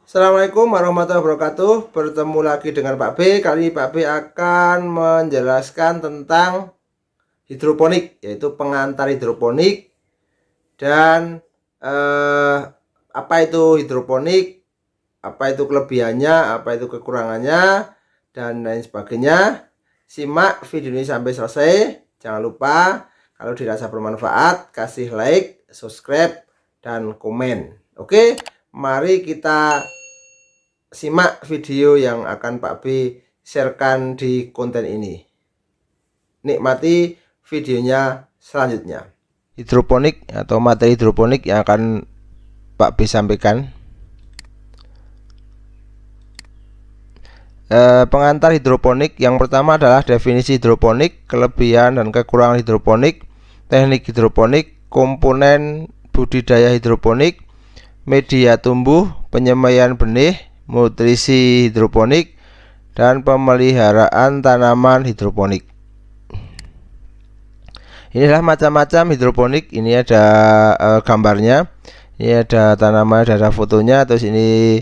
Assalamualaikum warahmatullahi wabarakatuh. Bertemu lagi dengan Pak B. Kali ini Pak B akan menjelaskan tentang hidroponik, yaitu pengantar hidroponik dan apa itu hidroponik, apa itu kelebihannya, apa itu kekurangannya, dan lain sebagainya. Simak video ini sampai selesai. Jangan lupa kalau dirasa bermanfaat kasih like, subscribe, dan komen. Oke, mari kita simak video yang akan Pak B sharekan di konten ini. Nikmati videonya selanjutnya. Hidroponik atau materi hidroponik yang akan Pak B sampaikan. Pengantar hidroponik yang pertama adalah definisi hidroponik, kelebihan dan kekurangan hidroponik, teknik hidroponik, komponen budidaya hidroponik, media tumbuh, penyemaian benih, nutrisi hidroponik, dan pemeliharaan tanaman hidroponik. Inilah macam-macam hidroponik. Ini ada gambarnya, ini ada tanaman, ada fotonya, terus ini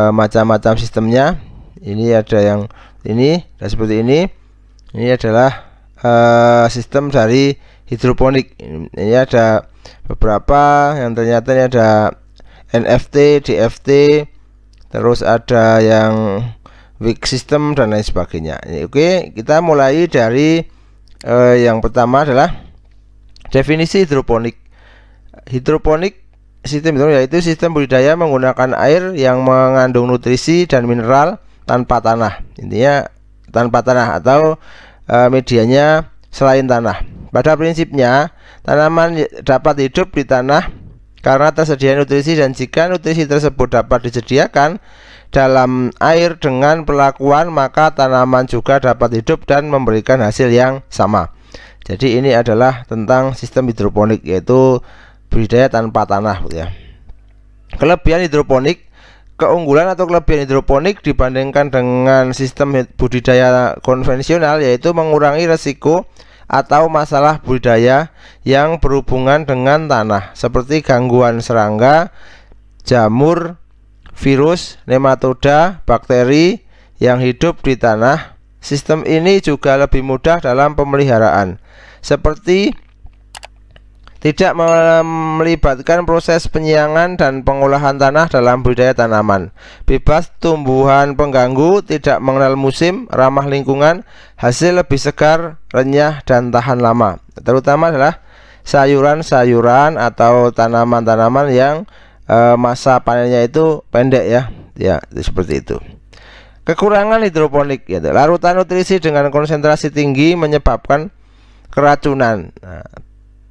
macam-macam sistemnya. Ini ada yang ini dan seperti ini. Ini adalah sistem dari hidroponik. Ini ada beberapa yang ternyata ini ada NFT, DFT, terus ada yang weak system dan lain sebagainya. Oke, kita mulai dari yang pertama adalah definisi hidroponik. Hidroponik sistem itu yaitu sistem budidaya menggunakan air yang mengandung nutrisi dan mineral tanpa tanah. Intinya tanpa tanah atau medianya selain tanah. Pada prinsipnya tanaman dapat hidup di tanah karena tersedia nutrisi, dan jika nutrisi tersebut dapat disediakan dalam air dengan perlakuan, maka tanaman juga dapat hidup dan memberikan hasil yang sama. Jadi ini adalah tentang sistem hidroponik, yaitu budidaya tanpa tanah, ya. Kelebihan hidroponik, keunggulan atau kelebihan hidroponik dibandingkan dengan sistem budidaya konvensional yaitu mengurangi resiko atau masalah budidaya yang berhubungan dengan tanah seperti gangguan serangga, jamur, virus, nematoda, bakteri yang hidup di tanah. Sistem ini juga lebih mudah dalam pemeliharaan, seperti tidak melibatkan proses penyiangan dan pengolahan tanah dalam budidaya tanaman, bebas tumbuhan pengganggu, tidak mengenal musim, ramah lingkungan, hasil lebih segar, renyah, dan tahan lama. Terutama adalah sayuran-sayuran atau tanaman-tanaman yang masa panennya itu pendek, ya seperti itu. Kekurangan hidroponik, yaitu larutan nutrisi dengan konsentrasi tinggi menyebabkan keracunan.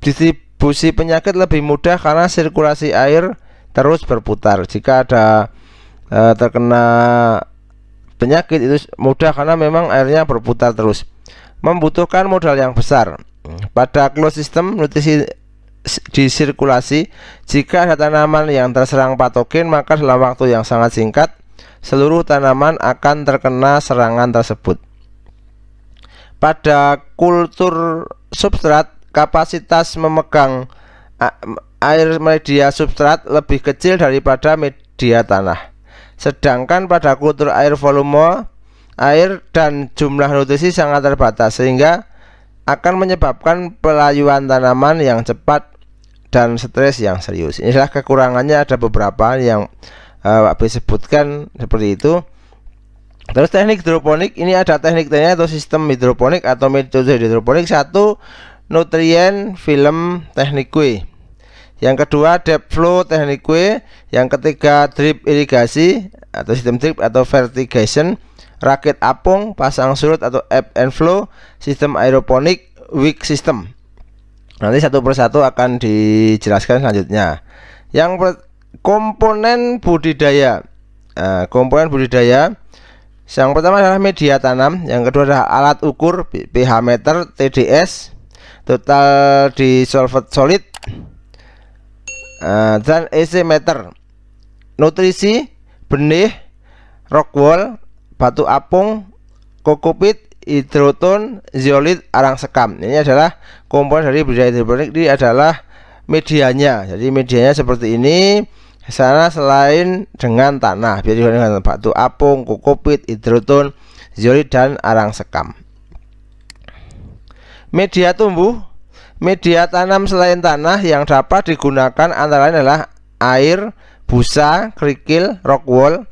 Distribusi penyakit lebih mudah karena sirkulasi air terus berputar. Jika ada terkena penyakit itu mudah karena memang airnya berputar terus. Membutuhkan modal yang besar. Pada closed system nutrisi disirkulasi. Jika ada tanaman yang terserang patogen, maka dalam waktu yang sangat singkat seluruh tanaman akan terkena serangan tersebut. Pada kultur substrat, kapasitas memegang air media substrat lebih kecil daripada media tanah. Sedangkan pada kultur air, volume air dan jumlah nutrisi sangat terbatas, sehingga akan menyebabkan pelayuan tanaman yang cepat dan stres yang serius. Inilah kekurangannya, ada beberapa yang Pak B sebutkan seperti itu. Terus teknik hidroponik, ini ada teknik-tekniknya atau sistem hidroponik atau metode hidroponik. Satu, nutrien film teknikue. Yang kedua, depth flow teknikue. Yang ketiga, drip irigasi atau sistem drip atau vertigation. Rakit apung, pasang surut atau ebb and flow, sistem aeroponik, weak system. Nanti satu persatu akan dijelaskan selanjutnya. Yang komponen budidaya. Komponen budidaya yang pertama adalah media tanam, yang kedua adalah alat ukur pH meter, TDS, total dissolved solid, dan EC meter. Nutrisi, benih, rockwool, batu apung, kokopit, hidroton, zeolit, arang sekam. Ini adalah komponen dari budidaya hidroponik. Ini adalah medianya. Jadi medianya seperti ini. sana selain dengan tanah, biasa dengan batu apung, kokopit, hidroton, zeolit, dan arang sekam. Media tumbuh, media tanam selain tanah yang dapat digunakan antara lain adalah air, busa, kerikil, rock wool,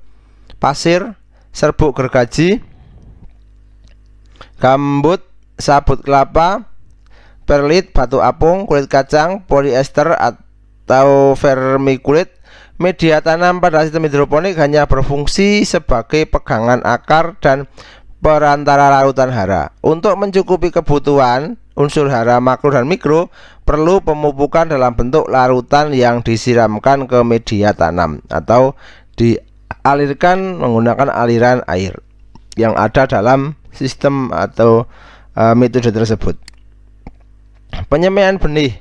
pasir, serbuk gergaji, gambut, sabut kelapa, perlit, batu apung, kulit kacang, polyester atau vermiculit. Media tanam pada sistem hidroponik hanya berfungsi sebagai pegangan akar dan perantara larutan hara. Untuk mencukupi kebutuhan unsur hara makro dan mikro, perlu pemupukan dalam bentuk larutan yang disiramkan ke media tanam atau dialirkan menggunakan aliran air yang ada dalam sistem atau metode tersebut. Penyemaian benih.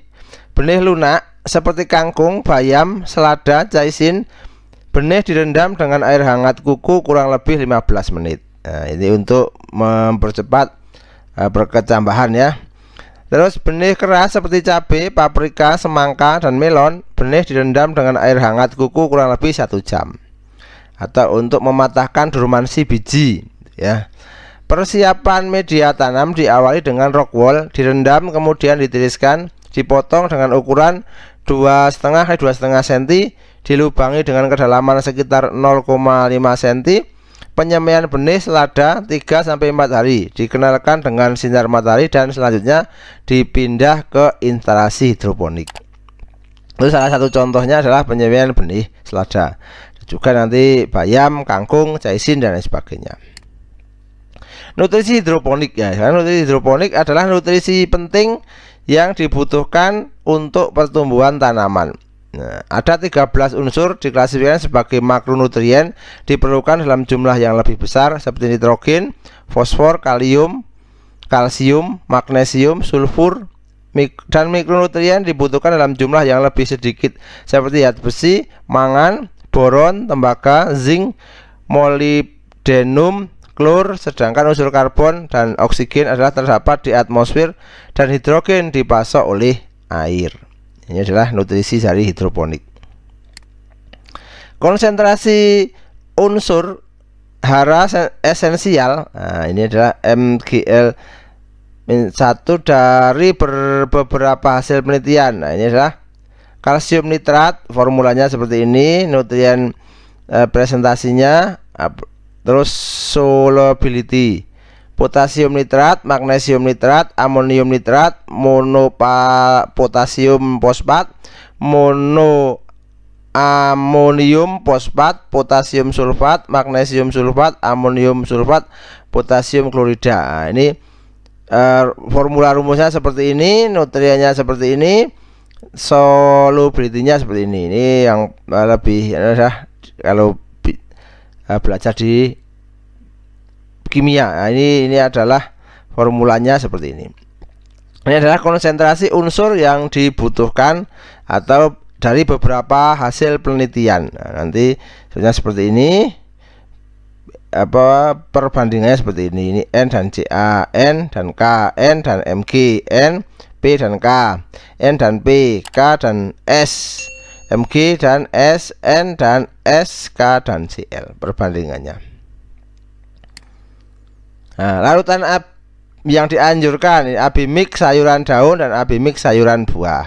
Benih lunak seperti kangkung, bayam, selada, caisin, benih direndam dengan air hangat kuku kurang lebih 15 menit. Nah, ini untuk mempercepat perkecambahan ya. Terus benih keras seperti cabai, paprika, semangka, dan melon, benih direndam dengan air hangat kuku kurang lebih 1 jam. Atau untuk mematahkan dormansi biji ya. Persiapan media tanam diawali dengan rock wool, direndam kemudian ditiriskan, dipotong dengan ukuran 2,5 x 2,5 cm, dilubangi dengan kedalaman sekitar 0,5 cm. Penyemaian benih selada 3-4 hari, dikenalkan dengan sinar matahari dan selanjutnya dipindah ke instalasi hidroponik. Itu salah satu contohnya adalah penyemaian benih selada. Juga nanti bayam, kangkung, caisin, dan lain sebagainya. Nutrisi hidroponik ya. Nutrisi hidroponik adalah nutrisi penting yang dibutuhkan untuk pertumbuhan tanaman. Nah, ada 13 unsur diklasifikasikan sebagai makronutrien, diperlukan dalam jumlah yang lebih besar seperti nitrogen, fosfor, kalium, kalsium, magnesium, sulfur, dan mikronutrien dibutuhkan dalam jumlah yang lebih sedikit seperti zat besi, mangan, boron, tembaga, zinc, molybdenum, klor, sedangkan unsur karbon dan oksigen adalah terdapat di atmosfer dan hidrogen dipasok oleh air. Ini adalah nutrisi dari hidroponik. Konsentrasi unsur hara esensial, nah ini adalah MgL 1 dari beberapa hasil penelitian. Nah ini adalah kalsium nitrat, formulanya seperti ini, nutrien presentasinya, terus solubility, potasium nitrat, magnesium nitrat, amonium nitrat, monopotasium fosfat, monoamonium fosfat, potasium sulfat, magnesium sulfat, amonium sulfat, potasium klorida. Nah, ini formula rumusnya seperti ini, nutriennya seperti ini, solubility-nya seperti ini. Ini yang lebih kalau belajar di kimia. Nah, ini adalah formulanya seperti ini. Ini adalah konsentrasi unsur yang dibutuhkan atau dari beberapa hasil penelitian. Nah, nanti seperti ini, perbandingannya seperti ini. Ini N dan Ca, N dan K, N dan Mg, N, P dan K, N dan P, K dan S, Mg dan S, N dan S, K dan Cl perbandingannya. Nah, larutan yang dianjurkan AB mix sayuran daun dan AB mix sayuran buah.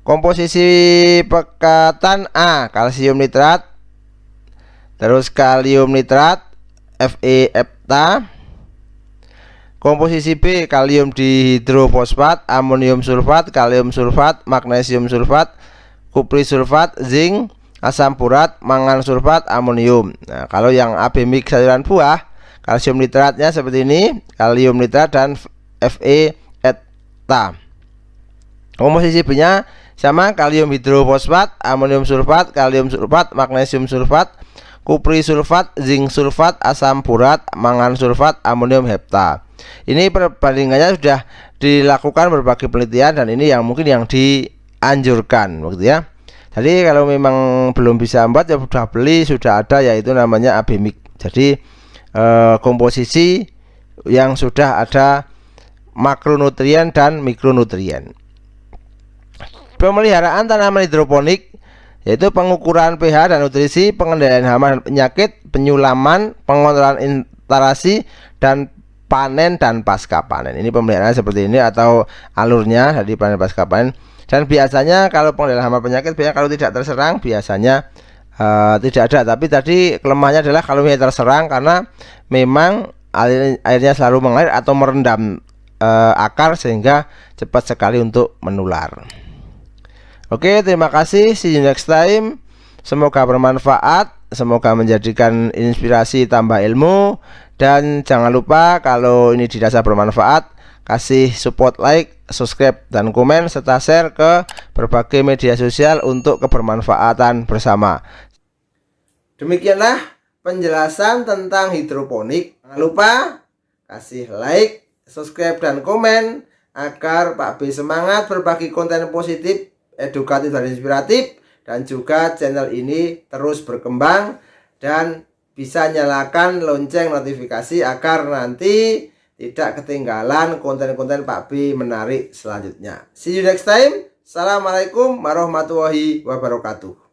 Komposisi pekatan A, kalsium nitrat, terus kalium nitrat, Fe hepta. Komposisi B, kalium dihidrofosfat, amonium sulfat, kalium sulfat, magnesium sulfat, kupri sulfat, zinc, asam furat, mangan sulfat, amonium. Nah, kalau yang AB mix sayuran buah, kalsium nitratnya seperti ini, kalium nitrat dan Fe hepta. Komposisi B-nya sama, kalium hidrofosfat, amonium sulfat, kalium sulfat, magnesium sulfat, kupri sulfat, zinc sulfat, asam furat, mangan sulfat, amonium hepta. Ini perbandingannya sudah dilakukan berbagai penelitian dan ini yang mungkin yang dianjurkan begitu ya. Jadi kalau memang belum bisa membuat ya sudah beli, sudah ada, yaitu namanya AB mix. Jadi komposisi yang sudah ada makronutrien dan mikronutrien. Pemeliharaan tanaman hidroponik yaitu pengukuran pH dan nutrisi, pengendalian hama dan penyakit, penyulaman, pengontrolan interaksi, dan panen dan pasca panen. Ini pemeliharaan seperti ini atau alurnya dari panen pasca panen. Dan biasanya kalau pengendalian hama penyakit, biasanya kalau tidak terserang biasanya tidak ada. Tapi tadi kelemahannya adalah kalau terserang, karena memang airnya selalu mengalir atau merendam akar sehingga cepat sekali untuk menular. Oke, terima kasih, see you next time. Semoga bermanfaat, semoga menjadikan inspirasi tambah ilmu. Dan jangan lupa kalau ini dirasa bermanfaat, kasih support, like, subscribe, dan komen, serta share ke berbagai media sosial untuk kebermanfaatan bersama. Demikianlah penjelasan tentang hidroponik. Jangan lupa kasih like, subscribe, dan komen agar Pak B semangat berbagi konten positif, edukatif, dan inspiratif, dan juga channel ini terus berkembang, dan bisa nyalakan lonceng notifikasi agar nanti tidak ketinggalan konten-konten Pak B menarik selanjutnya. See you next time. Assalamualaikum warahmatullahi wabarakatuh.